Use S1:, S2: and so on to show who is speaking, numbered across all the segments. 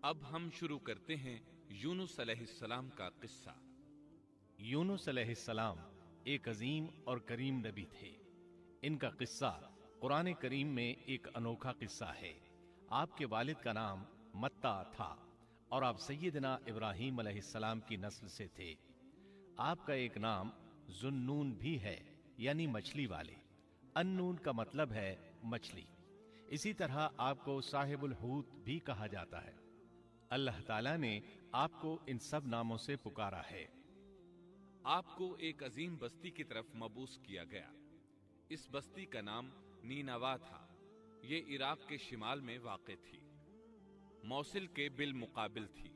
S1: اب ہم شروع کرتے ہیں یونس علیہ السلام کا قصہ۔
S2: یونس علیہ السلام ایک عظیم اور کریم نبی تھے۔ ان کا قصہ قرآن کریم میں ایک انوکھا قصہ ہے۔ آپ کے والد کا نام متع تھا اور آپ سیدنا ابراہیم علیہ السلام کی نسل سے تھے۔ آپ کا ایک نام ذوالنون بھی ہے، یعنی مچھلی والے۔ النون کا مطلب ہے مچھلی۔ اسی طرح آپ کو صاحب الحوت بھی کہا جاتا ہے۔ اللہ تعالیٰ نے آپ کو ان سب ناموں سے پکارا ہے۔
S1: آپ کو ایک عظیم بستی کی طرف مبعوث کیا گیا۔ اس بستی کا نام نینوا تھا۔ یہ عراق کے شمال میں واقع تھی، موصل کے بالمقابل تھی۔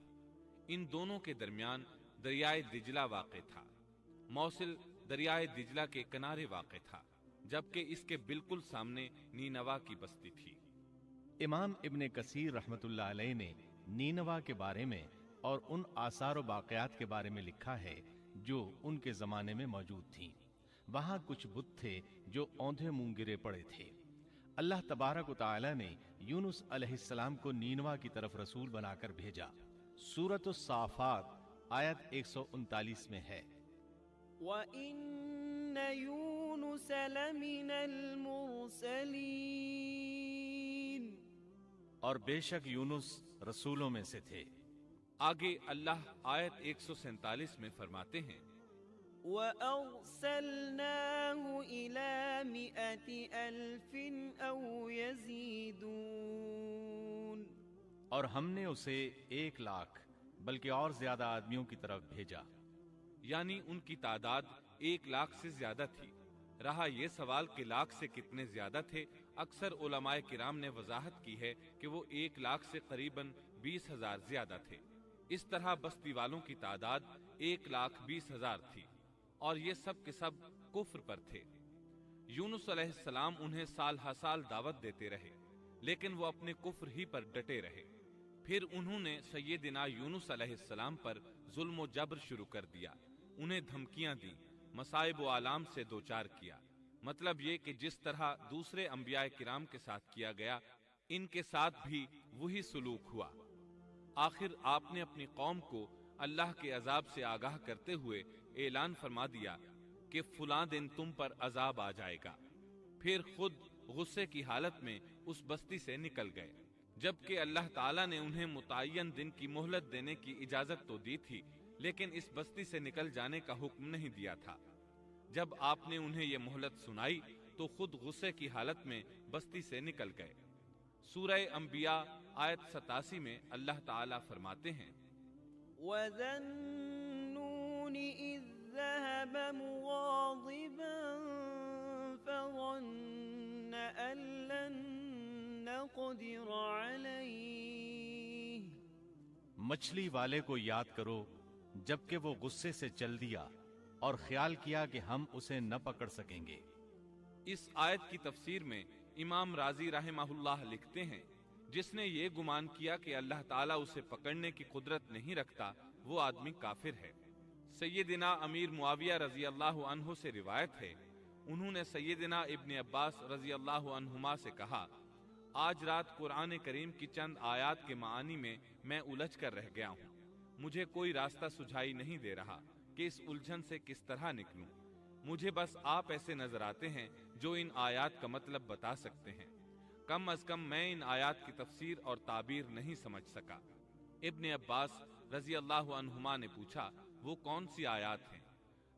S1: ان دونوں کے درمیان دریائے دجلہ واقع تھا۔ موصل دریائے دجلہ کے کنارے واقع تھا، جبکہ اس کے بالکل سامنے نینوا کی بستی تھی۔
S2: امام ابن کثیر رحمت اللہ علیہ نے نینوا کے بارے میں اور ان آثار و باقیات کے بارے میں لکھا ہے جو ان کے زمانے میں موجود تھیں۔ وہاں کچھ بت تھے جو اوندھے منہ گرے پڑے تھے۔ اللہ تبارک و تعالی نے یونس علیہ السلام کو نینوا کی طرف رسول بنا کر بھیجا۔ سورۃ الصافات آیت 139 میں ہے،
S3: وَإِنَّ يُونُسَ لَمِنَ الْمُرْسَلِينَ،
S2: اور بے شک یونس رسولوں میں سے تھے۔
S1: آگے اللہ آیت 147 میں فرماتے ہیں،
S3: وَأَرْسَلْنَاهُ إِلَى 100,000 أَوْ يَزِيدُونَ،
S2: اور ہم نے اسے 100,000 بلکہ اور زیادہ آدمیوں کی طرف بھیجا۔
S1: یعنی ان کی تعداد 100,000 سے زیادہ تھی۔ رہا یہ سوال کہ لاکھ سے کتنے زیادہ تھے، اکثر علماء کرام نے وضاحت کی ہے کہ وہ 100,000 سے قریباً 20,000 زیادہ تھے۔ اس طرح بستی والوں کی تعداد 1,20,000 تھی، اور یہ سب کے سب کفر پر تھے۔ یونس علیہ السلام انہیں سال ہر سال دعوت دیتے رہے، لیکن وہ اپنے کفر ہی پر ڈٹے رہے۔ پھر انہوں نے سیدنا یونس علیہ السلام پر ظلم و جبر شروع کر دیا، انہیں دھمکیاں دی، مصائب و آلام سے دوچار کیا۔ مطلب یہ کہ جس طرح دوسرے انبیاء کرام کے ساتھ کیا گیا، ان کے ساتھ بھی وہی سلوک ہوا۔ آخر آپ نے اپنی قوم کو اللہ کے عذاب سے آگاہ کرتے ہوئے اعلان فرما دیا کہ فلاں دن تم پر عذاب آ جائے گا۔ پھر خود غصے کی حالت میں اس بستی سے نکل گئے، جبکہ اللہ تعالیٰ نے انہیں متعین دن کی مہلت دینے کی اجازت تو دی تھی، لیکن اس بستی سے نکل جانے کا حکم نہیں دیا تھا۔ جب آپ نے انہیں یہ مہلت سنائی تو خود غصے کی حالت میں بستی سے نکل گئے۔ سورہ انبیاء آیت 87 میں اللہ تعالیٰ فرماتے ہیں،
S3: وَذَا النُّونِ إِذ ذَهَبَ مُغَاضِبًا فَظَنَّ أَن لَّن نَّقْدِرَ عَلَيْهِ،
S2: مچھلی والے کو یاد کرو جبکہ وہ غصے سے چل دیا اور خیال کیا کہ ہم اسے نہ پکڑ سکیں گے۔
S1: اس آیت کی تفسیر میں امام رازی رحمہ اللہ لکھتے ہیں، جس نے یہ گمان کیا کہ اللہ تعالیٰ اسے پکڑنے کی قدرت نہیں رکھتا، وہ آدمی کافر ہے۔ سیدنا امیر معاویہ رضی اللہ عنہ سے روایت ہے، انہوں نے سیدنا ابن عباس رضی اللہ عنہما سے کہا، آج رات قرآن کریم کی چند آیات کے معانی میں میں الجھ کر رہ گیا ہوں۔ مجھے کوئی راستہ سجھائی نہیں دے رہا کہ اس الجھن سے کس طرح نکلوں۔ مجھے بس آپ ایسے نظر آتے ہیں جو ان آیات کا مطلب بتا سکتے ہیں۔ کم از کم میں ان آیات کی تفسیر اور تعبیر نہیں سمجھ سکا۔ ابن عباس رضی اللہ عنہما نے پوچھا، وہ کون سی آیات ہیں؟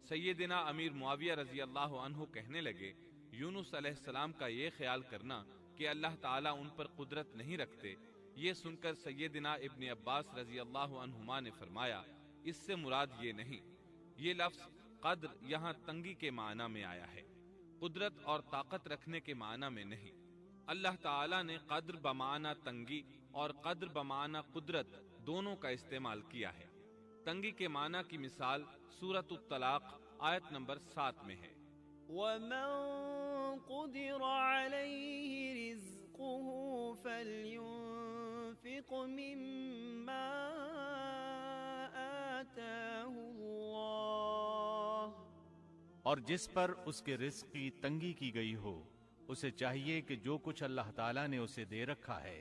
S1: سیدنا امیر معاویہ رضی اللہ عنہ کہنے لگے، یونس علیہ السلام کا یہ خیال کرنا کہ اللہ تعالیٰ ان پر قدرت نہیں رکھتے۔ یہ سن کر سیدنا ابن عباس رضی اللہ عنہما نے فرمایا، اس سے مراد یہ نہیں۔ یہ لفظ قدر یہاں تنگی کے معنی میں آیا ہے، قدرت اور طاقت رکھنے کے معنی میں نہیں۔ اللہ تعالیٰ نے قدر بمعنی تنگی اور قدر بمعنی قدرت دونوں کا استعمال کیا ہے۔ تنگی کے معنی کی مثال سورۃ الطلاق آیت نمبر 7 میں ہے،
S3: وَمَن قُدِرَ عَلَيْهِ رِزْقُهُ فَلْيُنفِقْ مِمَّا آتَاهُ اللَّهُ،
S2: اور جس پر اس کے رزق کی تنگی کی گئی ہو، اسے چاہیے کہ جو کچھ اللہ تعالیٰ نے اسے دے رکھا ہے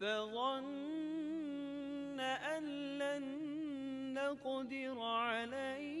S3: فظن أن لن نقدر عليه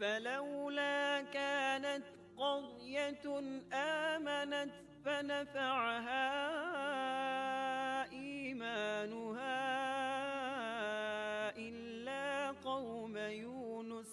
S3: فلولا كانت قرية آمنت فنفعها إيمانها إلا قوم يونس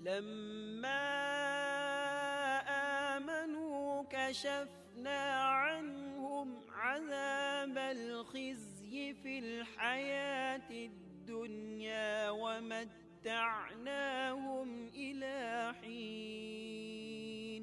S3: لما آمنوا كشفنا عنهم عذاب الخزي في الحياة الدنيا ومتعناهم إلى حين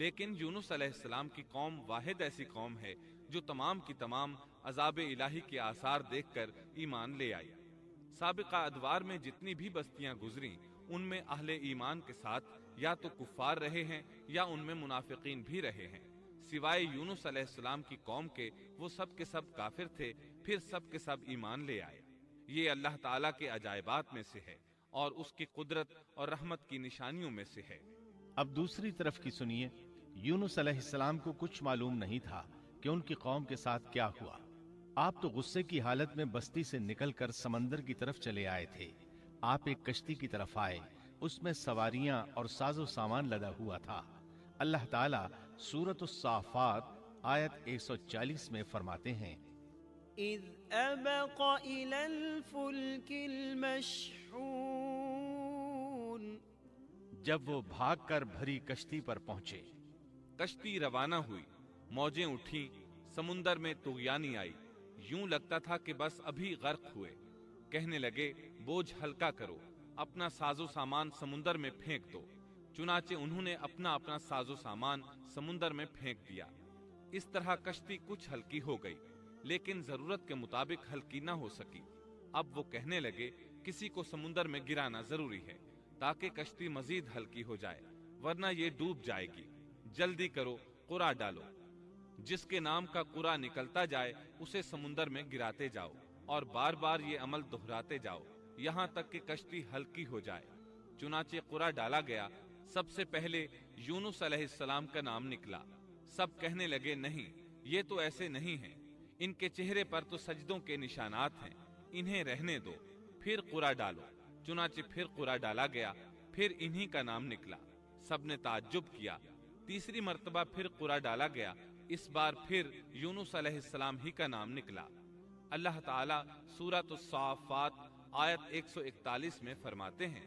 S1: لیکن یونس علیہ السلام کی قوم واحد ایسی قوم ہے جو تمام کی تمام عذاب الہی کے آثار دیکھ کر ایمان لے آئی۔ سابقہ ادوار میں جتنی بھی بستیاں گزریں ان میں اہل ایمان کے ساتھ یا تو کفار رہے ہیں یا ان میں منافقین بھی رہے ہیں، سوائے یونس علیہ السلام کی قوم کے وہ سب کے سب کافر تھے، پھر سب کے سب ایمان لے آئے۔ یہ اللہ تعالیٰ کے عجائبات میں سے ہے اور اس کی قدرت اور رحمت کی نشانیوں میں سے ہے۔
S2: اب دوسری طرف کی سنیے، یونس علیہ السلام کو کچھ معلوم نہیں تھا کہ ان کی قوم کے ساتھ کیا ہوا۔ آپ تو غصے کی حالت میں بستی سے نکل کر سمندر کی طرف چلے آئے تھے۔ آپ ایک کشتی کی طرف آئے، اس میں سواریاں اور ساز و سامان لدا ہوا تھا۔ اللہ تعالیٰ سورۃ الصافات آیت 140 میں فرماتے ہیں،
S3: إذ أبق إلى الفلك المشحون
S2: جب وہ بھاگ کر بھری کشتی پر پہنچے۔
S1: کشتی روانہ ہوئی، موجیں اٹھیں، سمندر میں طغیانی آئی، یوں لگتا تھا کہ بس ابھی غرق ہوئے۔ کہنے لگے بوجھ ہلکا کرو، اپنا ساز و سامان سمندر میں پھینک دو۔ چنانچہ انہوں نے اپنا اپنا ساز و سامان سمندر میں پھینک دیا۔ اس طرح کشتی کچھ ہلکی ہو گئی، لیکن ضرورت کے مطابق ہلکی نہ ہو سکی۔ اب وہ کہنے لگے کسی کو سمندر میں گرانا ضروری ہے تاکہ کشتی مزید ہلکی ہو جائے، ورنہ یہ ڈوب جائے گی۔ جلدی کرو، قرع ڈالو۔ جس کے نام کا قرع نکلتا جائے اسے سمندر میں گراتے جاؤ اور بار بار یہ عمل دہراتے جاؤ یہاں تک کہ کشتی ہلکی ہو جائے۔ چنانچہ قرع ڈالا گیا۔ سب سے پہلے یونس علیہ السلام کا نام نکلا۔ سب کہنے لگے نہیں، یہ تو ایسے نہیں ہیں، ان کے چہرے پر تو سجدوں کے نشانات ہیں، انہیں رہنے دو، پھر قرع ڈالو۔ چنانچہ پھر قرع ڈالا گیا، پھر انہی کا نام نکلا۔ سب نے تعجب کیا۔ تیسری مرتبہ پھر قرع ڈالا گیا، اس بار پھر یونس علیہ السلام ہی کا نام نکلا۔ اللہ تعالیٰ سورۃ الصافات آیت 141 میں فرماتے ہیں،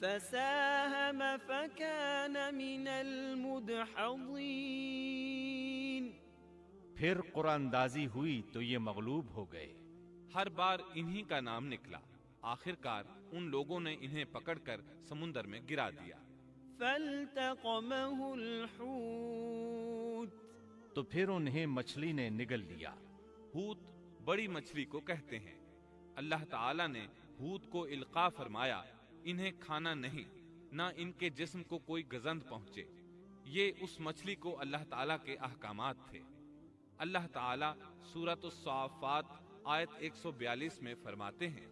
S3: فساهم فكان من المدحضين
S2: پھر قرآن اندازی ہوئی تو یہ مغلوب ہو گئے۔
S1: ہر بار انہی کا نام نکلا۔ آخر کار ان لوگوں نے انہیں پکڑ کر سمندر میں گرا دیا۔
S3: فالتقمه الحوت
S2: تو پھر انہیں مچھلی نے نگل لیا۔
S1: حوت بڑی مچھلی کو کہتے ہیں۔ اللہ تعالیٰ نے حوت کو القاء فرمایا، انہیں کھانا نہیں، نہ ان کے جسم کو کوئی گزند پہنچے۔ یہ اس مچھلی کو اللہ تعالیٰ کے احکامات تھے۔ اللہ تعالیٰ سورۃ الصافات آیت 142 میں فرماتے ہیں،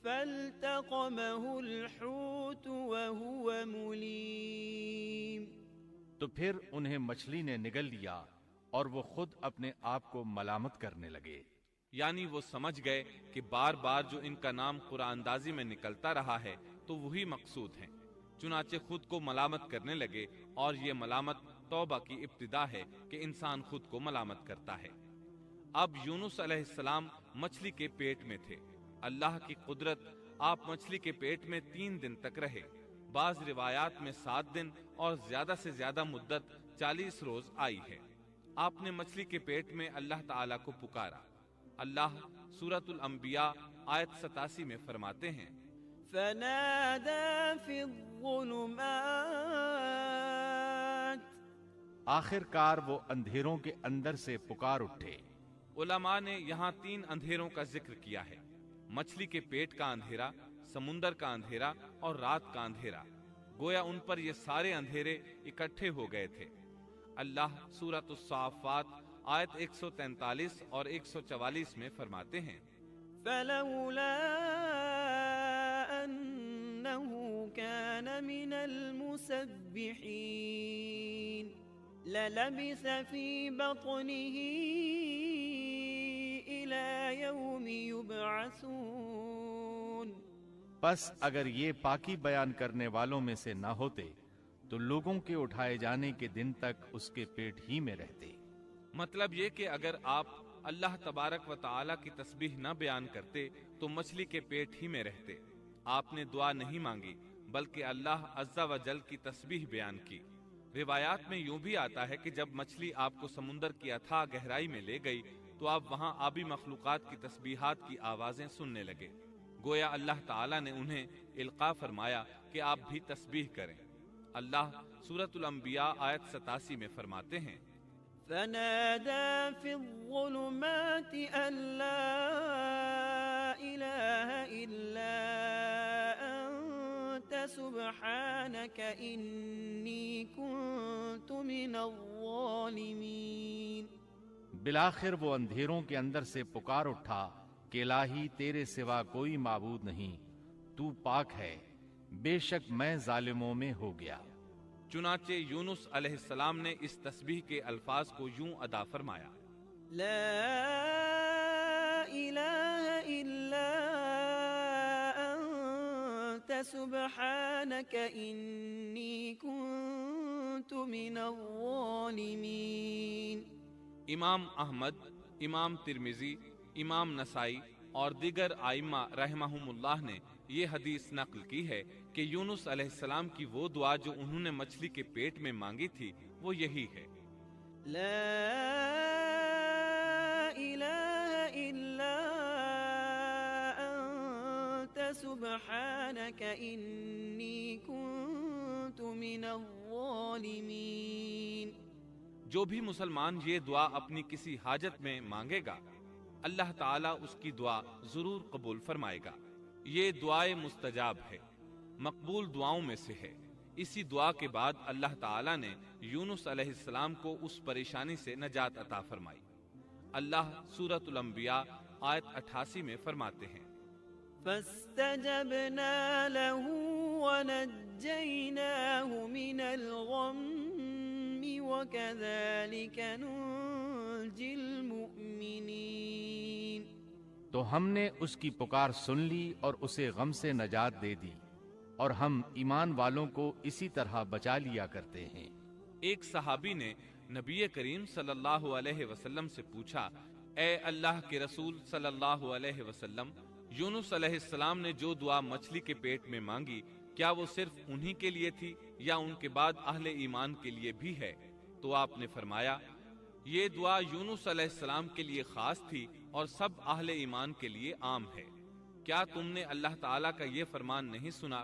S3: فالتقمه الحوت وهو مليم
S2: تو پھر انہیں مچھلی نے نگل لیا اور وہ خود اپنے آپ کو ملامت کرنے لگے۔
S1: یعنی وہ سمجھ گئے کہ بار بار جو ان کا نام قرآن اندازی میں نکلتا رہا ہے تو وہی مقصود ہیں۔ چنانچہ خود کو ملامت کرنے لگے، اور یہ ملامت توبہ کی ابتدا ہے کہ انسان خود کو ملامت کرتا ہے۔ اب یونس علیہ السلام مچھلی کے پیٹ میں تھے۔ اللہ کی قدرت، آپ مچھلی کے پیٹ میں 3 دن تک رہے۔ بعض روایات میں 7 دن اور زیادہ سے زیادہ مدت 40 روز آئی ہے۔ آپ نے مچھلی کے پیٹ میں اللہ تعالیٰ کو پکارا۔ اللہ سورۃ الانبیاء آیت 87 میں فرماتے ہیں،
S3: فنادى في الظلمات
S2: آخر کار وہ اندھیروں کے اندر سے پکار اٹھے۔
S1: علماء نے یہاں 3 اندھیروں کا ذکر کیا ہے، مچھلی کے پیٹ کا اندھیرا، سمندر کا اندھیرا اور رات کا اندھیرا۔ گویا ان پر یہ سارے اندھیرے اکٹھے ہو گئے تھے۔ اللہ سورۃ الصافات آیت 143 اور 144 میں فرماتے ہیں،
S3: فلولا أنه كان من المسبحين للبث في بطنه إلى يوم يبعثون
S2: پس اگر یہ پاکی بیان کرنے والوں میں سے نہ ہوتے تو لوگوں کے اٹھائے جانے کے دن تک اس کے پیٹ ہی میں رہتے۔
S1: مطلب یہ کہ اگر آپ اللہ تبارک و تعالیٰ کی تسبیح نہ بیان کرتے تو مچھلی کے پیٹ ہی میں رہتے۔ آپ نے دعا نہیں مانگی بلکہ اللہ عز و جل کی تسبیح بیان کی۔ روایات میں یوں بھی آتا ہے کہ جب مچھلی آپ کو سمندر کی اتھاہ گہرائی میں لے گئی تو آپ وہاں آبی مخلوقات کی تسبیحات کی آوازیں سننے لگے۔ گویا اللہ تعالیٰ نے انہیں القاء فرمایا کہ آپ بھی تسبیح کریں۔ اللہ سورۃ الانبیاء آیت 87 میں فرماتے ہیں،
S3: فنادى في الظلمات أن لا إله إلا أنت سبحانك إني كنت من الظالمين۔
S2: بالآخر وہ اندھیروں کے اندر سے پکار اٹھا کہ الہی تیرے سوا کوئی معبود نہیں، تو پاک ہے، بے شک میں ظالموں میں ہو گیا۔
S1: چنانچہ یونس علیہ السلام نے اس تسبیح کے الفاظ کو یوں ادا فرمایا،
S3: لا إله إلا أنت سبحانك إني كنت من الظالمين۔
S1: امام احمد، امام ترمذی، امام نسائی اور دیگر ائمہ رحمہم اللہ نے یہ حدیث نقل کی ہے کہ یونس علیہ السلام کی وہ دعا جو انہوں نے مچھلی کے پیٹ میں مانگی تھی وہ یہی ہے،
S3: لا إله إلا أنت سبحانك إني كنت من الظالمين۔
S1: جو بھی مسلمان یہ دعا اپنی کسی حاجت میں مانگے گا اللہ تعالیٰ اس کی دعا ضرور قبول فرمائے گا۔ یہ دعائے مستجاب ہے، مقبول دعاؤں میں سے ہے۔ اسی دعا کے بعد اللہ تعالیٰ نے یونس علیہ السلام کو اس پریشانی سے نجات عطا فرمائی۔ اللہ سورۃ الانبیاء آیت 88 میں فرماتے ہیں،
S3: فاستجبنا له ونجيناه من الغم وكذلك ننجي المؤمنين۔
S2: تو ہم نے اس کی پکار سن لی اور اسے غم سے نجات دے دی، اور ہم ایمان والوں کو اسی طرح بچا لیا کرتے ہیں۔
S1: ایک صحابی نے نبی کریم صلی اللہ علیہ وسلم سے پوچھا، اے اللہ کے رسول صلی اللہ علیہ وسلم، یونس علیہ السلام نے جو دعا مچھلی کے پیٹ میں مانگی کیا وہ صرف انہی کے لیے تھی یا ان کے بعد اہل ایمان کے لیے بھی ہے؟ تو آپ نے فرمایا، یہ دعا یونس علیہ السلام کے لیے خاص تھی اور سب اہل ایمان کے لیے عام ہے۔ کیا تم نے اللہ تعالیٰ کا یہ فرمان نہیں سنا؟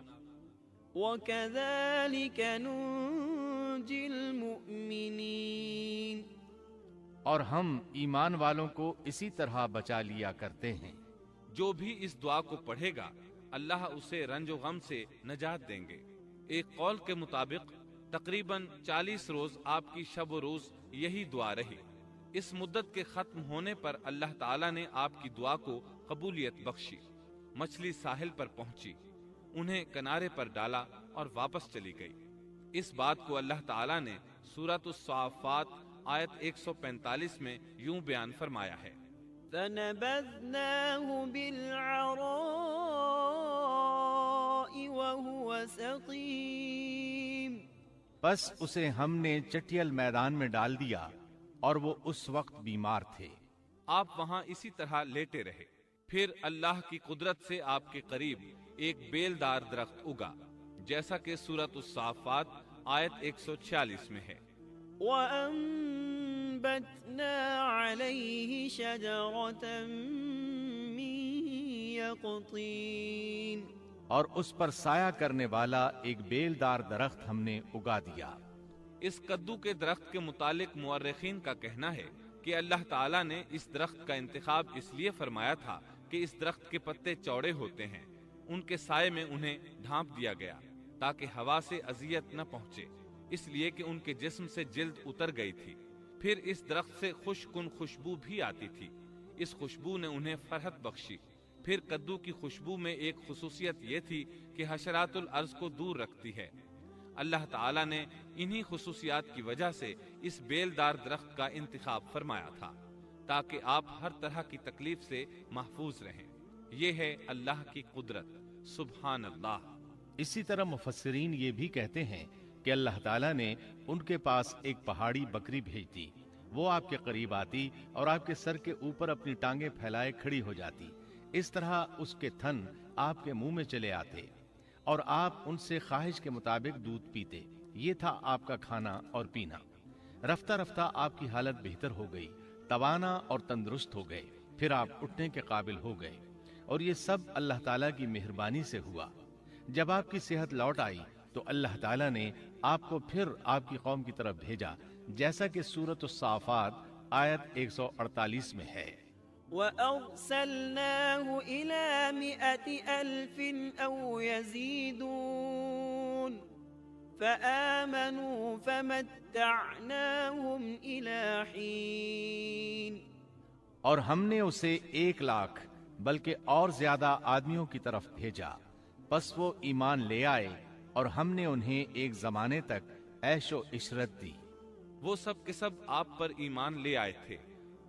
S3: وَكَذَلِكَ نُنْجِي الْمُؤْمِنِينَ۔
S2: اور ہم ایمان والوں کو اسی طرح بچا لیا کرتے ہیں۔
S1: جو بھی اس دعا کو پڑھے گا اللہ اسے رنج و غم سے نجات دیں گے۔ ایک قول کے مطابق تقریباً 40 روز آپ کی شب و روز یہی دعا رہی۔ اس مدت کے ختم ہونے پر اللہ تعالیٰ نے آپ کی دعا کو قبولیت بخشی۔ مچھلی ساحل پر پہنچی، انہیں کنارے پر ڈالا اور واپس چلی گئی۔ اس بات کو اللہ تعالیٰ نے سورۃ الصافات آیت 145 میں یوں بیان فرمایا ہے،
S3: فَنَبَذْنَاهُ بِالْعَرَاءِ وَهُوَ سَقِيمٌ۔
S2: بس اسے ہم نے چٹیل میدان میں ڈال دیا اور وہ اس وقت بیمار تھے۔
S1: آپ وہاں اسی طرح لیٹے رہے۔ پھر اللہ کی قدرت سے آپ کے قریب ایک بیلدار درخت اگا، جیسا کہ سورۃ الصافات آیت 146 میں ہے،
S3: وَأَنبَتْنَا عَلَيْهِ شَجَرَةً مِّن يَقْطِينٍ۔
S2: اور اس پر سایہ کرنے والا ایک بیلدار درخت ہم نے اگا دیا۔
S1: اس کدو کے درخت کے متعلق مورخین کا کہنا ہے کہ اللہ تعالیٰ نے اس درخت کا انتخاب اس لیے فرمایا تھا کہ اس درخت کے پتے چوڑے ہوتے ہیں، ان کے سائے میں انہیں ڈھانپ دیا گیا تاکہ ہوا سے اذیت نہ پہنچے، اس لیے کہ ان کے جسم سے جلد اتر گئی تھی۔ پھر اس درخت سے خوشکن خوشبو بھی آتی تھی، اس خوشبو نے انہیں فرحت بخشی۔ پھر کدو کی خوشبو میں ایک خصوصیت یہ تھی کہ حشرات الارض کو دور رکھتی ہے۔ اللہ تعالیٰ نے انہی خصوصیات کی وجہ سے اس بیلدار درخت کا انتخاب فرمایا تھا تاکہ آپ ہر طرح کی تکلیف سے محفوظ رہیں۔ یہ ہے اللہ کی قدرت، سبحان اللہ۔
S2: اسی طرح مفسرین یہ بھی کہتے ہیں کہ اللہ تعالیٰ نے ان کے پاس ایک پہاڑی بکری بھیج دی، وہ آپ کے قریب آتی اور آپ کے سر کے اوپر اپنی ٹانگیں پھیلائے کھڑی ہو جاتی۔ اس طرح اس کے تھن آپ کے منہ میں چلے آتے اور آپ ان سے خواہش کے مطابق دودھ پیتے۔ یہ تھا آپ کا کھانا اور پینا۔ رفتہ رفتہ آپ کی حالت بہتر ہو گئی، توانا اور تندرست ہو گئے، پھر آپ اٹھنے کے قابل ہو گئے، اور یہ سب اللہ تعالیٰ کی مہربانی سے ہوا۔ جب آپ کی صحت لوٹ آئی تو اللہ تعالیٰ نے آپ کو پھر آپ کی قوم کی طرف بھیجا، جیسا کہ سورۃ الصافات آیت 148 میں ہے۔
S3: وَأَرْسَلْنَاهُ إِلَى 100,000 أَوْ يَزِيدُونَ فَآمَنُوا فَمَتَّعْنَاهُمْ إِلَى حِينٍ۔
S2: اور ہم نے اسے 1,00,000 بلکہ اور زیادہ آدمیوں کی طرف بھیجا، پس وہ ایمان لے آئے اور ہم نے انہیں ایک زمانے تک عیش و عشرت دی۔
S1: وہ سب کے سب آپ پر ایمان لے آئے تھے۔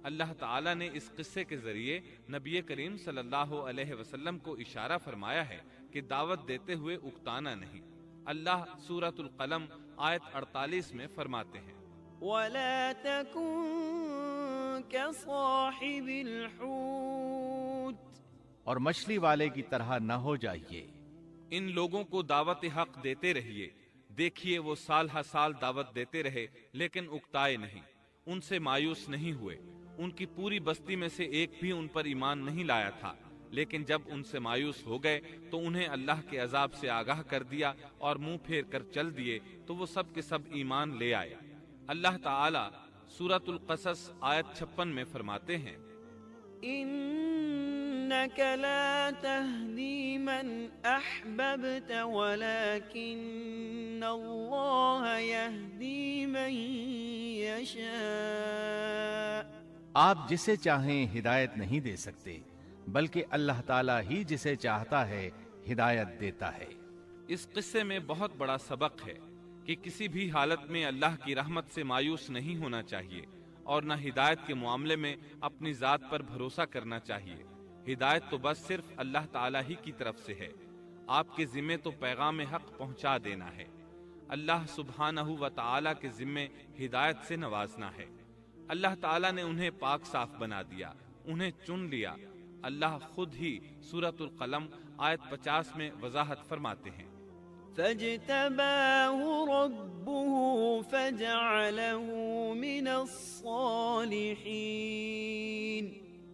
S1: اللہ تعالیٰ نے اس قصے کے ذریعے نبی کریم صلی اللہ علیہ وسلم کو اشارہ فرمایا ہے کہ دعوت دیتے ہوئے اکتانا نہیں۔ اللہ سورۃ القلم آیت 48 میں فرماتے ہیں،
S3: وَلَا تَكُن كَصَاحِبِ الْحُوتِ،
S2: اور مچھلی والے کی طرح نہ ہو جائیے۔
S1: ان لوگوں کو دعوت حق دیتے رہیے۔ دیکھیے وہ سال ہر سال دعوت دیتے رہے لیکن اکتائے نہیں، ان سے مایوس نہیں ہوئے۔ ان کی پوری بستی میں سے ایک بھی ان پر ایمان نہیں لایا تھا، لیکن جب ان سے مایوس ہو گئے تو انہیں اللہ کے عذاب سے آگاہ کر دیا اور منہ پھیر کر چل دیے تو وہ سب کے سب ایمان لے آئے۔ اللہ تعالی سورۃ القصص آیت 56 میں فرماتے ہیں،
S3: إنك لا تهدي من أحببت ولكن الله يهدي من يشاء۔
S2: آپ جسے چاہیں ہدایت نہیں دے سکتے، بلکہ اللہ تعالیٰ ہی جسے چاہتا ہے ہدایت دیتا ہے۔
S1: اس قصے میں بہت بڑا سبق ہے کہ کسی بھی حالت میں اللہ کی رحمت سے مایوس نہیں ہونا چاہیے اور نہ ہدایت کے معاملے میں اپنی ذات پر بھروسہ کرنا چاہیے۔ ہدایت تو بس صرف اللہ تعالیٰ ہی کی طرف سے ہے۔ آپ کے ذمے تو پیغام حق پہنچا دینا ہے۔ اللہ سبحانہ و تعالیٰ کے ذمے ہدایت سے نوازنا ہے۔ اللہ تعالیٰ نے انہیں پاک صاف بنا دیا، انہیں چن لیا۔ اللہ خود ہی سورۃ القلم آیت 50 میں وضاحت فرماتے ہیں،
S3: فاجتباه ربه فجعله من الصالحين۔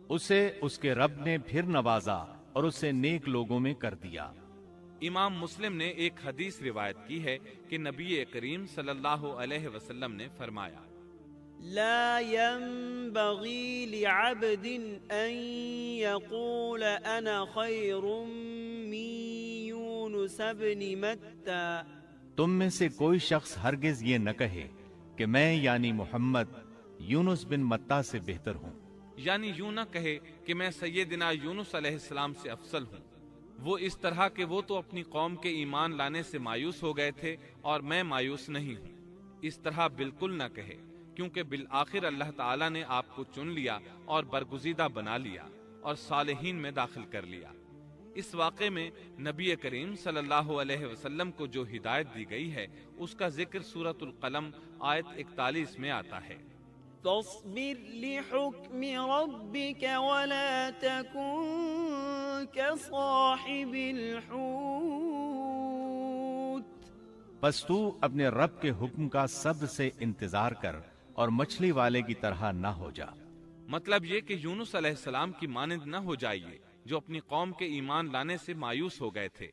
S2: اسے اس کے رب نے پھر نوازا اور اسے نیک لوگوں میں کر دیا۔
S1: امام مسلم نے ایک حدیث روایت کی ہے کہ نبی کریم صلی اللہ علیہ وسلم نے فرمایا،
S3: لا ينبغي لعبد أن يقول أنا خير من يونس بن متى۔
S2: تم میں سے کوئی شخص ہرگز یہ نہ کہے کہ میں یعنی محمد یونس بن متی سے بہتر ہوں،
S1: یعنی یوں نہ کہے کہ میں سیدنا یونس علیہ السلام سے افضل ہوں۔ وہ اس طرح کہ وہ تو اپنی قوم کے ایمان لانے سے مایوس ہو گئے تھے اور میں مایوس نہیں ہوں، اس طرح بالکل نہ کہے، کیونکہ بالآخر اللہ تعالیٰ نے آپ کو چن لیا اور برگزیدہ بنا لیا اور صالحین میں داخل کر لیا۔ اس واقعے میں نبی کریم صلی اللہ علیہ وسلم کو جو ہدایت دی گئی ہے اس کا ذکر سورۃ القلم آیت 41 میں آتا ہے،
S3: فاصبر لحكم ربك ولا تكن كصاحب الحوت۔
S2: پس تو اپنے رب کے حکم کا صبر سے انتظار کر اور مچھلی والے کی طرح نہ ہو جا۔
S1: مطلب یہ کہ یونس علیہ السلام کی مانند نہ ہو جائیے جو اپنی قوم کے ایمان لانے سے مایوس ہو گئے تھے۔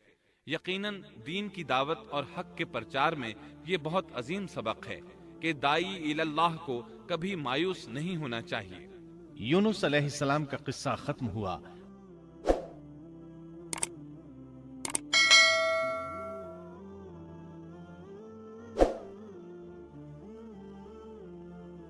S1: یقیناً دین کی دعوت اور حق کے پرچار میں یہ بہت عظیم سبق ہے کہ دائی اللہ کو کبھی مایوس نہیں ہونا چاہیے۔
S2: یونس علیہ السلام کا قصہ ختم ہوا